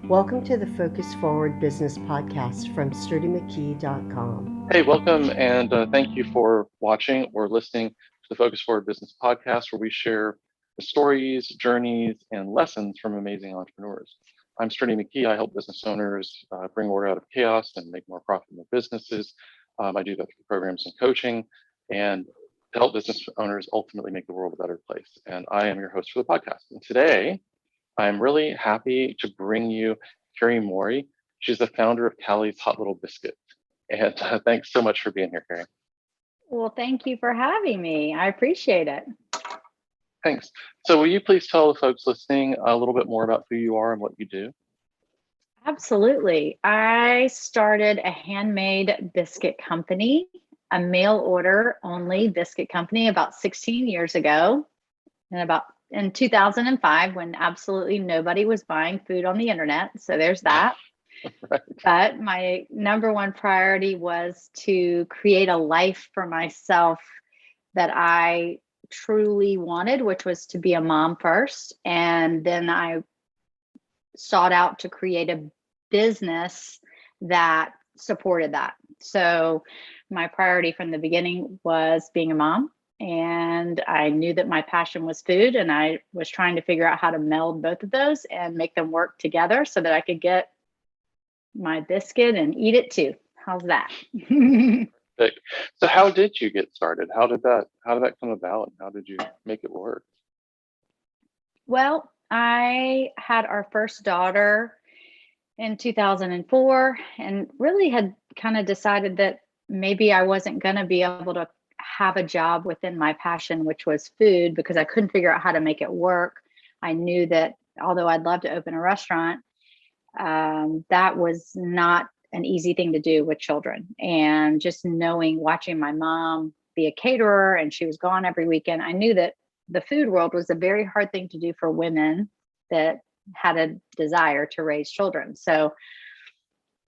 Welcome to the Focus Forward Business Podcast from SturdyMcKee.com. Hey, welcome, and thank you for watching or listening to the Focus Forward Business Podcast, where we share the stories, journeys, and lessons from amazing entrepreneurs. I'm Sturdy McKee. I help business owners bring order out of chaos and make more profit in their businesses. I do that through programs and coaching, and to help business owners ultimately make the world a better place. And I am your host for the podcast. And today, I'm really happy to bring you Carrie Morey. She's the founder of Callie's Hot Little Biscuit. And thanks so much for being here, Carrie. Well, thank you for having me. I appreciate it. Thanks. So will you please tell the folks listening a little bit more about who you are and what you do? Absolutely. I started a handmade biscuit company, a mail order only biscuit company about 16 years ago. And in 2005, when absolutely nobody was buying food on the internet. So there's that. Right. But my number one priority was to create a life for myself that I truly wanted, which was to be a mom first. And then I sought out to create a business that supported that. So my priority from the beginning was being a mom. And I knew that my passion was food, and I was trying to figure out how to meld both of those and make them work together so that I could get my biscuit and eat it too. How's that? So how did you get started? How did that come about? How did you make it work? Well, I had our first daughter in 2004 and really had kind of decided that maybe I wasn't going to be able to have a job within my passion, which was food, because I couldn't figure out how to make it work. I knew that although I'd love to open a restaurant, that was not an easy thing to do with children. And just watching my mom be a caterer, and she was gone every weekend, I knew that the food world was a very hard thing to do for women that had a desire to raise children. So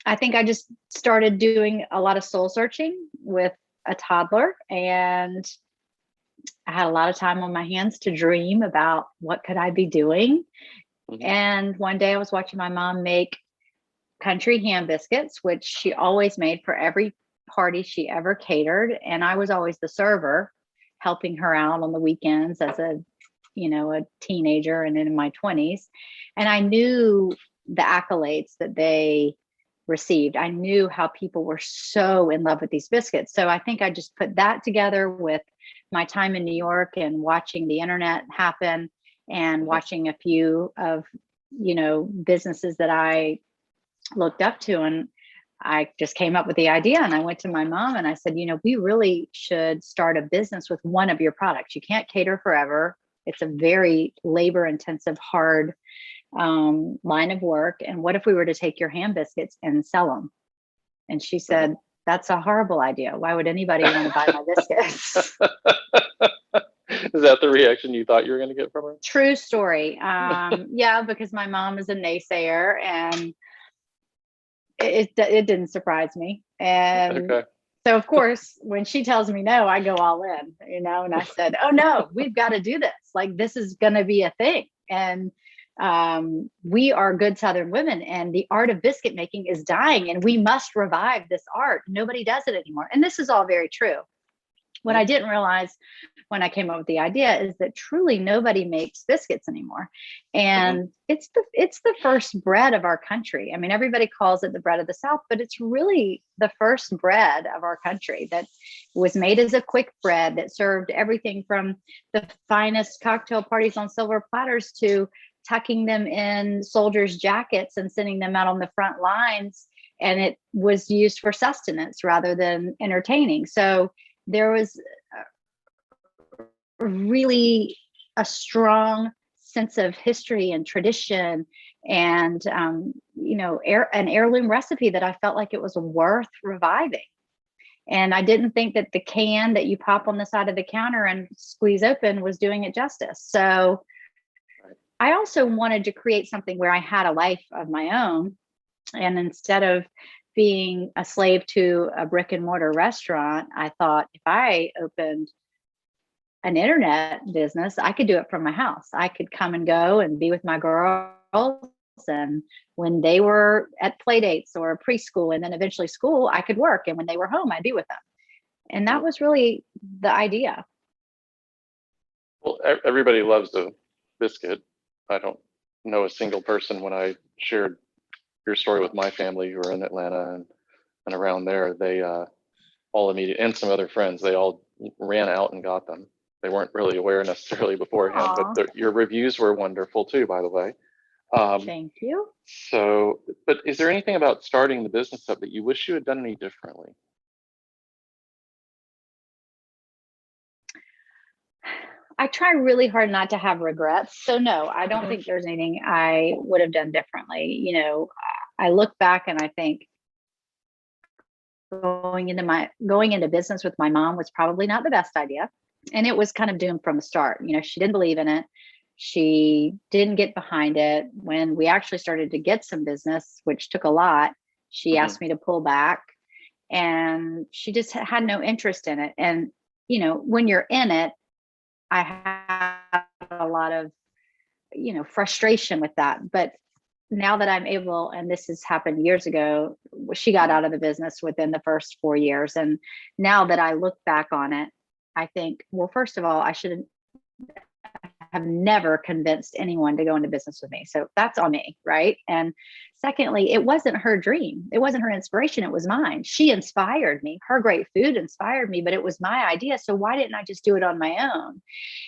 I think I just started doing a lot of soul searching with a toddler, and I had a lot of time on my hands to dream about what could I be doing. Mm-hmm. And one day I was watching my mom make country ham biscuits, which she always made for every party she ever catered. And I was always the server, helping her out on the weekends as a teenager and in my 20s. And I knew the accolades that they received. I knew how people were so in love with these biscuits. So I think I just put that together with my time in New York and watching the internet happen and watching a few of, businesses that I looked up to. And I just came up with the idea, and I went to my mom and I said, we really should start a business with one of your products. You can't cater forever. It's a very labor intensive, hard line of work. And what if we were to take your ham biscuits and sell them? And she said, that's a horrible idea. Why would anybody want to buy my biscuits? Is that the reaction you thought you were going to get from her? True story. Yeah, because my mom is a naysayer, and it didn't surprise me. And so, of course, when she tells me no, I go all in, and I said, oh, no, we've got to do this. Like, this is going to be a thing. And we are good Southern women, and the art of biscuit making is dying, and we must revive this art. Nobody does it anymore. And this is all very true. What I didn't realize when I came up with the idea is that truly nobody makes biscuits anymore. And it's the first bread of our country. I mean, everybody calls it the bread of the South, but it's really the first bread of our country that was made as a quick bread that served everything from the finest cocktail parties on silver platters to tucking them in soldiers' jackets and sending them out on the front lines. And it was used for sustenance rather than entertaining. So there was really a strong sense of history and tradition and, an heirloom recipe that I felt like it was worth reviving. And I didn't think that the can that you pop on the side of the counter and squeeze open was doing it justice. So I also wanted to create something where I had a life of my own. And instead of being a slave to a brick and mortar restaurant, I thought if I opened an internet business, I could do it from my house. I could come and go and be with my girls And when they were at play dates or preschool and then eventually school, I could work. And when they were home, I'd be with them. And that was really the idea. Well, everybody loves a biscuit. I don't know a single person when I shared your story with my family who are in Atlanta and around there, they all immediately, and some other friends, they all ran out and got them. They weren't really aware necessarily beforehand, Aw. but your reviews were wonderful too, by the way. Thank you. So, but is there anything about starting the business up that you wish you had done any differently? I try really hard not to have regrets. So no, I don't think there's anything I would have done differently. You know, I look back and I think going into business with my mom was probably not the best idea. And it was kind of doomed from the start. You know, she didn't believe in it. She didn't get behind it. When we actually started to get some business, which took a lot, she asked me to pull back, and she just had no interest in it. And, you know, when you're in it, I had a lot of, you know, frustration with that. But now that I'm able, and this has happened years ago, she got out of the business within the first 4 years. And now that I look back on it, I think, well, first of all, I should have never convinced anyone to go into business with me. So that's on me, right? And secondly, it wasn't her dream. It wasn't her inspiration. It was mine. She inspired me. Her great food inspired me, but it was my idea. So why didn't I just do it on my own?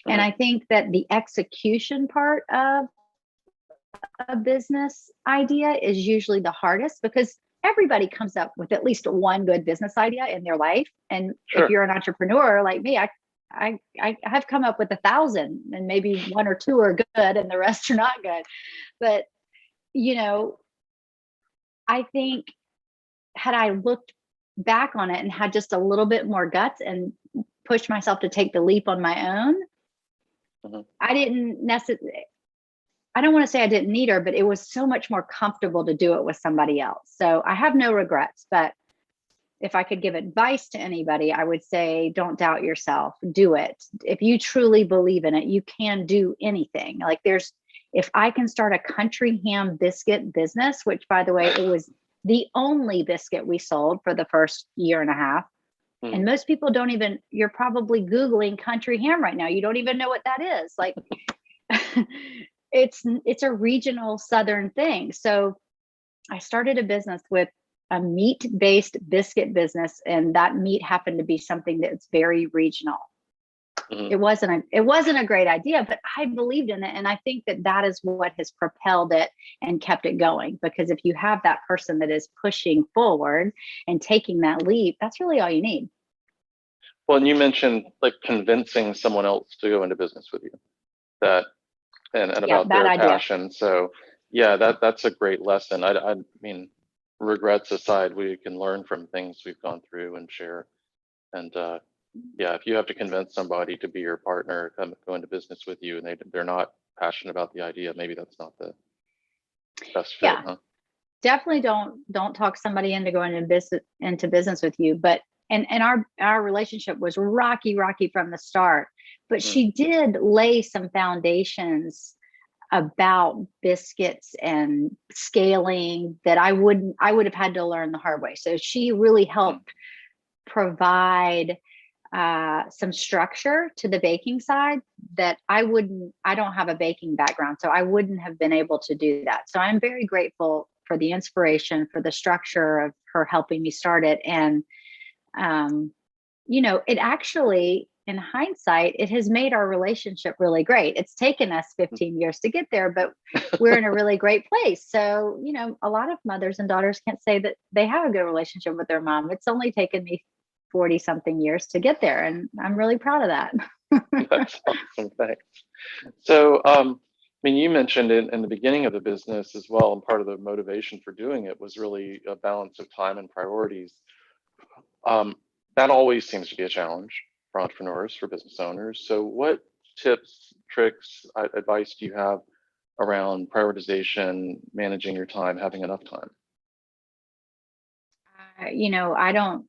And I think that the execution part of a business idea is usually the hardest, because everybody comes up with at least one good business idea in their life. And if you're an entrepreneur like me, I have come up with 1,000, and maybe 1 or 2 are good and the rest are not good. But, you know, I think had I looked back on it and had just a little bit more guts and pushed myself to take the leap on my own, I didn't necessarily, I don't want to say I didn't need her, but it was so much more comfortable to do it with somebody else. So I have no regrets. But if I could give advice to anybody, I would say, don't doubt yourself. Do it. If you truly believe in it, you can do anything. Like if I can start a country ham biscuit business, which, by the way, it was the only biscuit we sold for the first year and a half. And most people don't even, you're probably Googling country ham right now. You don't even know what that is. Like, it's a regional Southern thing. So I started a business with a meat-based biscuit business, and that meat happened to be something that's very regional. It wasn't a great idea, but I believed in it, and I think that is what has propelled it and kept it going. Because if you have that person that is pushing forward and taking that leap, that's really all you need. Well, and you mentioned like convincing someone else to go into business with you, and about their passion. So yeah, that's a great lesson. I mean, regrets aside, we can learn from things we've gone through and share. And yeah, if you have to convince somebody to be your partner, go into business with you, and they're not passionate about the idea, maybe that's not the best fit. Yeah, definitely don't talk somebody into going into business with you. But and our relationship was rocky from the start. But she did lay some foundations about biscuits and scaling that I would have had to learn the hard way. So she really helped provide some structure to the baking side that I don't have a baking background, so I wouldn't have been able to do that. So I'm very grateful for the inspiration, for the structure of her helping me start it. And, you know, it actually, in hindsight, it has made our relationship really great. It's taken us 15 years to get there, but we're in a really great place. So, you know, a lot of mothers and daughters can't say that they have a good relationship with their mom. It's only taken me 40 something years to get there, and I'm really proud of that. That's awesome. Thanks. So, I mean, you mentioned in the beginning of the business as well, and part of the motivation for doing it was really a balance of time and priorities. That always seems to be a challenge for entrepreneurs, for business owners. So what tips, tricks, advice do you have around prioritization, managing your time, having enough time? You know, I don't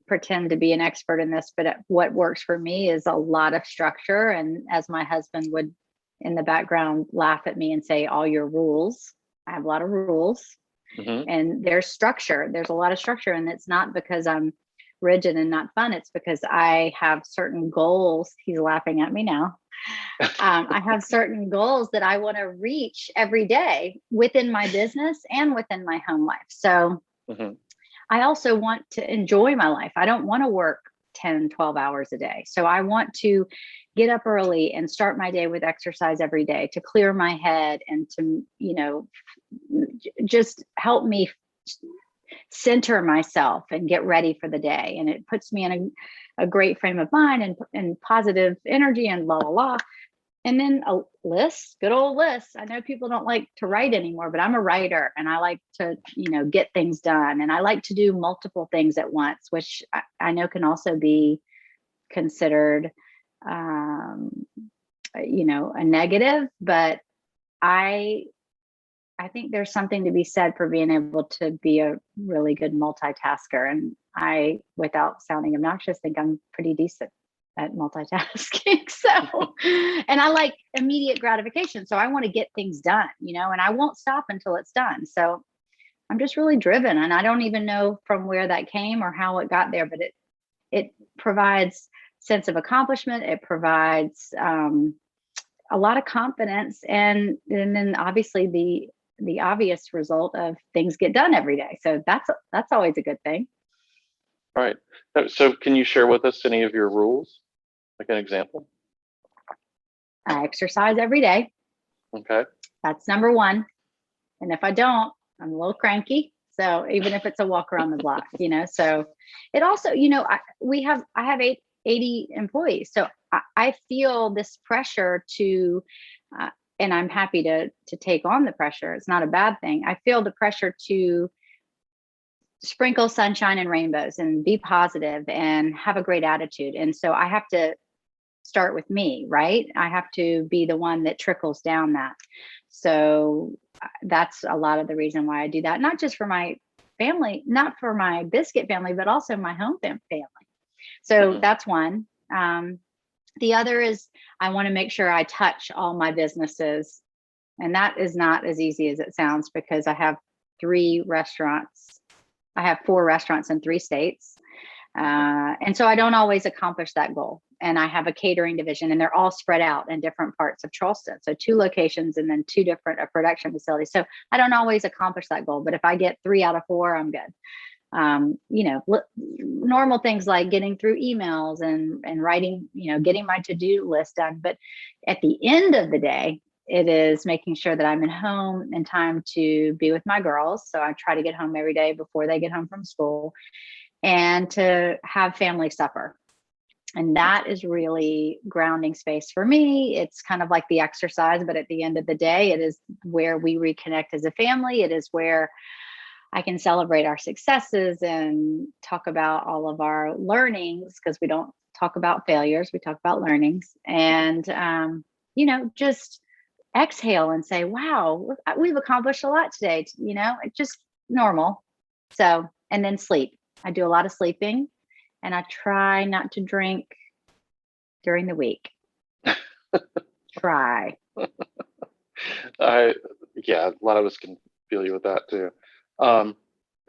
pretend to be an expert in this, but what works for me is a lot of structure. And as my husband would in the background laugh at me and say, all your rules, I have a lot of rules, and there's structure. There's a lot of structure, and it's not because I'm rigid and not fun. It's because I have certain goals. He's laughing at me now. I have certain goals that I want to reach every day within my business and within my home life. So I also want to enjoy my life. I don't want to work 10, 12 hours a day. So I want to get up early and start my day with exercise every day to clear my head and to, just help me center myself and get ready for the day. And it puts me in a great frame of mind and positive energy and blah, blah, blah. And then a list, good old list. I know people don't like to write anymore, but I'm a writer and I like to, get things done. And I like to do multiple things at once, which I know can also be considered, a negative, but I think there's something to be said for being able to be a really good multitasker. And I, without sounding obnoxious, think I'm pretty decent at multitasking. So, and I like immediate gratification. So I want to get things done, and I won't stop until it's done. So I'm just really driven, and I don't even know from where that came or how it got there, but it provides sense of accomplishment. It provides a lot of confidence, and then obviously the obvious result of things get done every day. So that's always a good thing. All right. So can you share with us any of your rules, like an example? I exercise every day. Okay. That's number one. And if I don't, I'm a little cranky. So even if it's a walk around the block, so it also, I have 80 employees. So I feel this pressure to, and I'm happy to take on the pressure. It's not a bad thing. I feel the pressure to sprinkle sunshine and rainbows and be positive and have a great attitude. And so I have to start with me, right? I have to be the one that trickles down that. So that's a lot of the reason why I do that, not just for my family, not for my Biscuit family, but also my home family. So that's one. The other is I want to make sure I touch all my businesses. And that is not as easy as it sounds because I have 3 restaurants. I have 4 restaurants in 3 states. And so I don't always accomplish that goal. And I have a catering division, and they're all spread out in different parts of Charleston. So 2 locations and then 2 different production facilities. So I don't always accomplish that goal, but if I get 3 out of 4, I'm good. Normal things like getting through emails and writing, getting my to-do list done. But at the end of the day, it is making sure that I'm at home in time to be with my girls. So I try to get home every day before they get home from school and to have family supper. And that is really grounding space for me. It's kind of like the exercise, but at the end of the day, it is where we reconnect as a family. It is where I can celebrate our successes and talk about all of our learnings, because we don't talk about failures, we talk about learnings, and, just exhale and say, wow, we've accomplished a lot today. It's just normal. So, and then sleep. I do a lot of sleeping, and I try not to drink during the week. Try. A lot of us can feel you with that too. One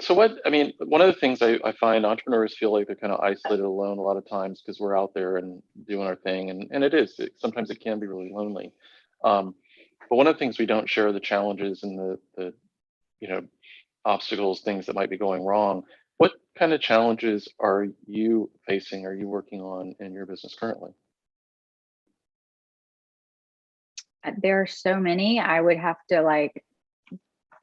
of the things I find entrepreneurs feel like they're kind of isolated alone a lot of times because we're out there and doing our thing. And sometimes it can be really lonely. But one of the things we don't share are the challenges and the obstacles, things that might be going wrong. What kind of challenges are you facing? Are you working on in your business currently? There are so many. I would have to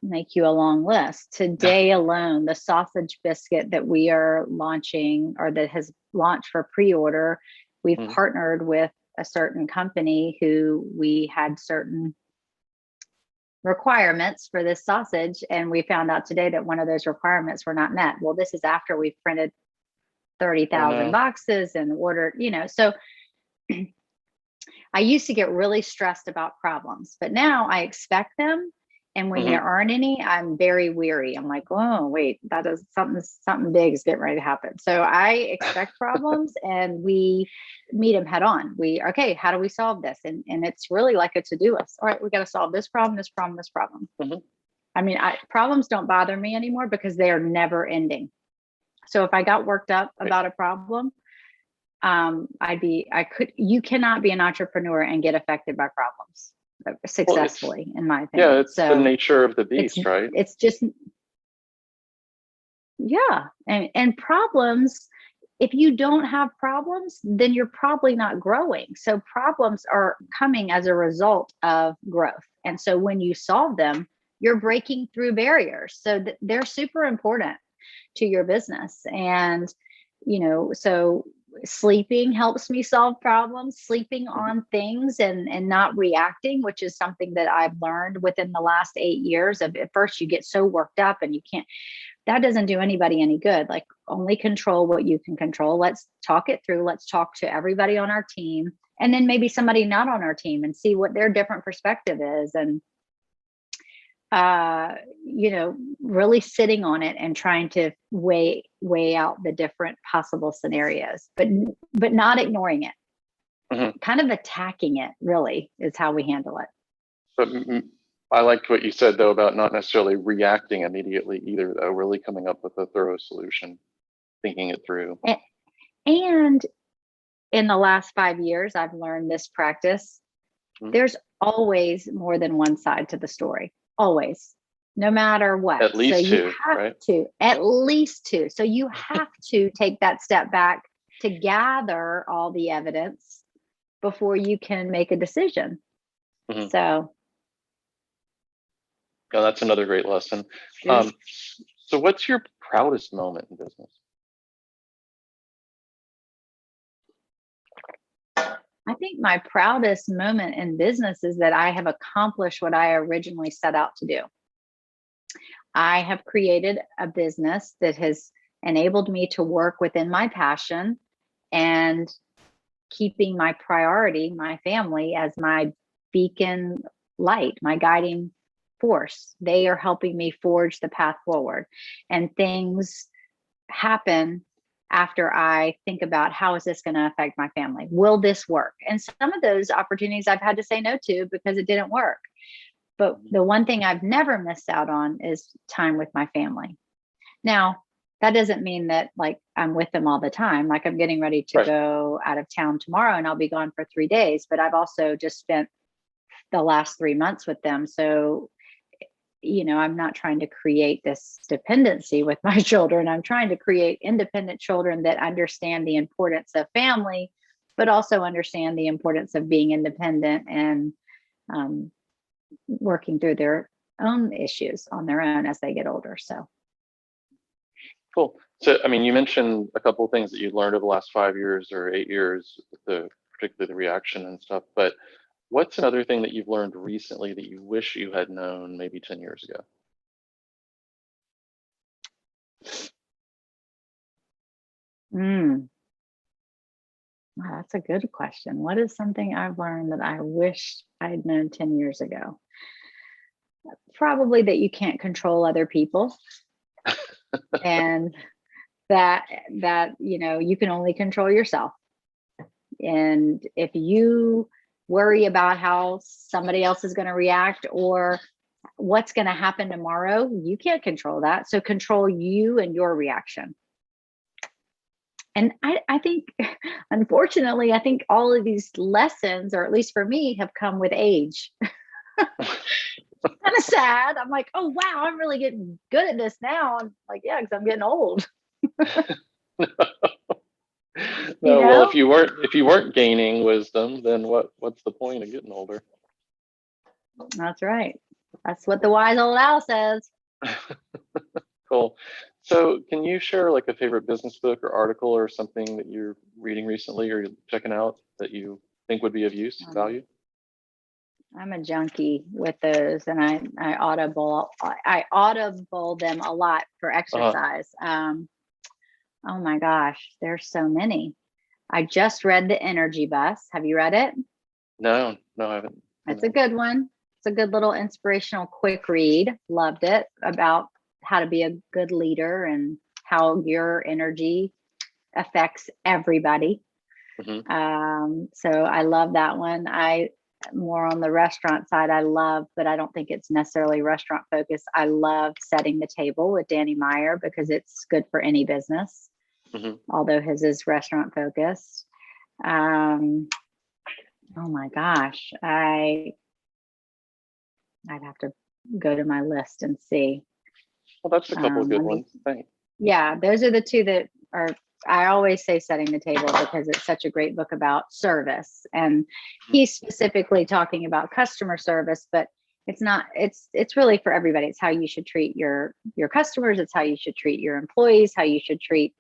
make you a long list. Today alone, the sausage biscuit that we are launching, or that has launched for pre-order, we've partnered with a certain company who we had certain requirements for this sausage, and we found out today that one of those requirements were not met. Well, this is after we've printed 30,000 boxes and ordered, so I used to get really stressed about problems, but now I expect them. And when there aren't any, I'm very weary. I'm like, oh, wait, that is something big is getting ready to happen. So I expect problems, and we meet them head on. How do we solve this? And it's really like a to-do list. All right, we got to solve this problem, this problem, this problem. I mean, problems don't bother me anymore because they are never ending. So if I got worked up about a problem, you cannot be an entrepreneur and get affected by problems successfully, in my opinion. Yeah, it's the nature of the beast, right? It's just, yeah. And problems, if you don't have problems, then you're probably not growing. So problems are coming as a result of growth. And so when you solve them, you're breaking through barriers. So they're super important to your business. And, so sleeping helps me solve problems, sleeping on things and not reacting, which is something that I've learned within the last 8 years. At first you get so worked up and that doesn't do anybody any good. Like, only control what you can control. Let's talk it through. Let's talk to everybody on our team, and then maybe somebody not on our team, and see what their different perspective is. And, really sitting on it and trying to weigh out the different possible scenarios, but not ignoring it. Mm-hmm. Kind of attacking it, really, is how we handle it. But I liked what you said, though, about not necessarily reacting immediately either, though, really coming up with a thorough solution, thinking it through. And in the last 5 years, I've learned this practice. Mm-hmm. There's always more than one side to the story, always, no matter what. At least so two, you have right? At least two. So you have to take that step back to gather all the evidence before you can make a decision. Mm-hmm. So. Yeah, that's another great lesson. So what's your proudest moment in business? I think my proudest moment in business is that I have accomplished what I originally set out to do. I have created a business that has enabled me to work within my passion and keeping my priority, my family, as my beacon light, my guiding force. They are helping me forge the path forward, and things happen after I think about, how is this going to affect my family? Will this work? And some of those opportunities I've had to say no to because it didn't work. But the one thing I've never missed out on is time with my family. Now, that doesn't mean that like I'm with them all the time. Like, I'm getting ready to go out of town tomorrow and I'll be gone for 3 days, but I've also just spent the last 3 months with them. So, I'm not trying to create this dependency with my children. I'm trying to create independent children that understand the importance of family, but also understand the importance of being independent and working through their own issues on their own as they get older. So. Cool. So, I mean, you mentioned a couple of things that you learned over the last 5 years or 8 years, particularly the reaction and stuff, but what's another thing that you've learned recently that you wish you had known maybe 10 years ago? Wow, that's a good question. What is something I've learned that I wish I'd known 10 years ago? Probably that you can't control other people. And that you can only control yourself. And if you worry about how somebody else is going to react or what's going to happen tomorrow, you can't control that. So control you and your reaction. And I think, unfortunately, I think all of these lessons, or at least for me, have come with age. Kind of sad. I'm like, oh wow, I'm really getting good at this now. I'm like, yeah, because I'm getting old. No, well, if you weren't gaining wisdom, then what's the point of getting older? That's right. That's what the wise old owl says. Cool. So can you share like a favorite business book or article or something that you're reading recently or checking out that you think would be of use, value? I'm a junkie with those, and I audible them a lot for exercise. Oh my gosh, there's so many. I just read The Energy Bus. Have you read it? No, I haven't. It's a good one. It's a good little inspirational quick read. Loved it, about how to be a good leader and how your energy affects everybody. Mm-hmm. So I love that one. I more on the restaurant side, I love, but I don't think it's necessarily restaurant focused. I love setting the table with Danny Meyer because it's good for any business, although his is restaurant focused. Oh my gosh, I'd have to go to my list and see. Well, that's a couple of good ones. Thanks. Yeah, those are the two that are. I always say Setting the Table because it's such a great book about service, and he's specifically talking about customer service, but it's not, it's really for everybody. It's how you should treat your customers. It's how you should treat your employees, how you should treat,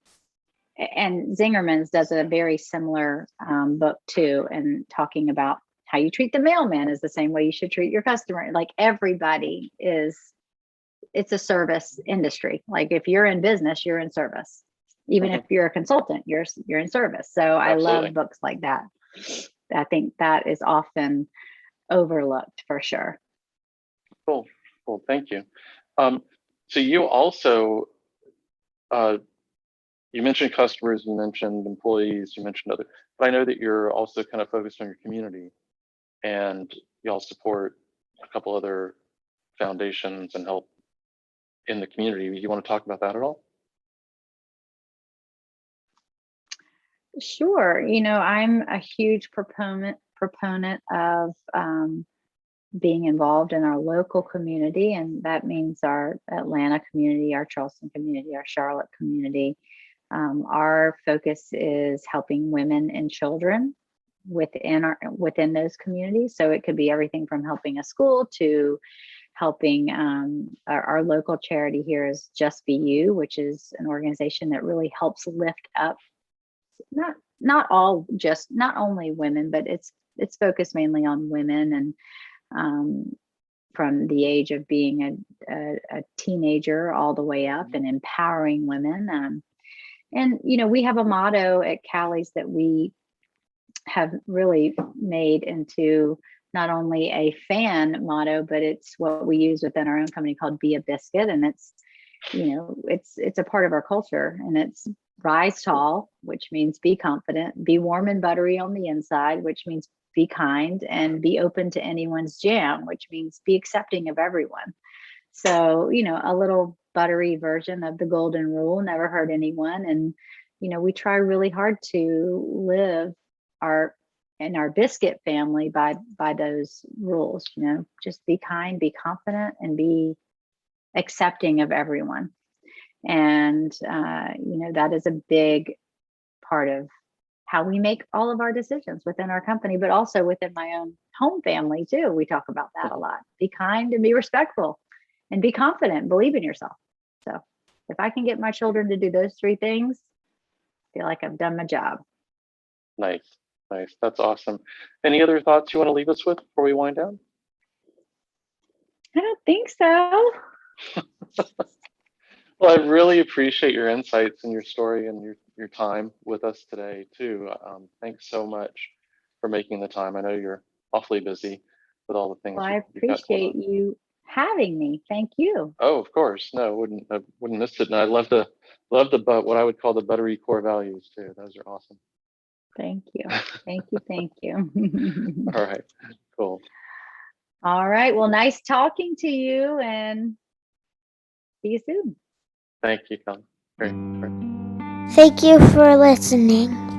and Zingerman's does a very similar book too, and talking about how you treat the mailman is the same way you should treat your customer. Like everybody is, it's a service industry. Like if you're in business, you're in service. Even if you're a consultant, you're in service. So I love books like that. I think that is often overlooked for sure. Cool. Thank you. So you also, you mentioned customers, you mentioned employees, you mentioned other, but I know that you're also kind of focused on your community, and you all support a couple other foundations and help in the community. Do you want to talk about that at all? Sure. I'm a huge proponent of being involved in our local community, and that means our Atlanta community, our Charleston community, our Charlotte community. Our focus is helping women and children within those communities. So it could be everything from helping a school to helping our local charity here is Just Be You, which is an organization that really helps lift up not only women, but it's focused mainly on women, and from the age of being a teenager all the way up, and empowering women. And we have a motto at Callie's that we have really made into not only a fan motto, but it's what we use within our own company called Be a Biscuit. And it's it's a part of our culture, and it's rise tall, which means be confident, be warm and buttery on the inside, which means be kind, and be open to anyone's jam, which means be accepting of everyone. So, a little buttery version of the golden rule, never hurt anyone. And, we try really hard to live in our Biscuit family by those rules, just be kind, be confident, and be accepting of everyone. And, that is a big part of how we make all of our decisions within our company, but also within my own home family too. We talk about that a lot. Be kind and be respectful and be confident, believe in yourself. So if I can get my children to do those three things, I feel like I've done my job. Nice. That's awesome. Any other thoughts you want to leave us with before we wind down? I don't think so. Well, I really appreciate your insights and your story and your time with us today too. Thanks so much for making the time. I know you're awfully busy with all the things. Well, I appreciate you having me. Thank you. Oh, of course. No, I wouldn't miss it. And I love the what I would call the buttery core values too. Those are awesome. Thank you. Thank you. All right. Cool. All right. Well, nice talking to you, and see you soon. Thank you, Callie. Thank you for listening.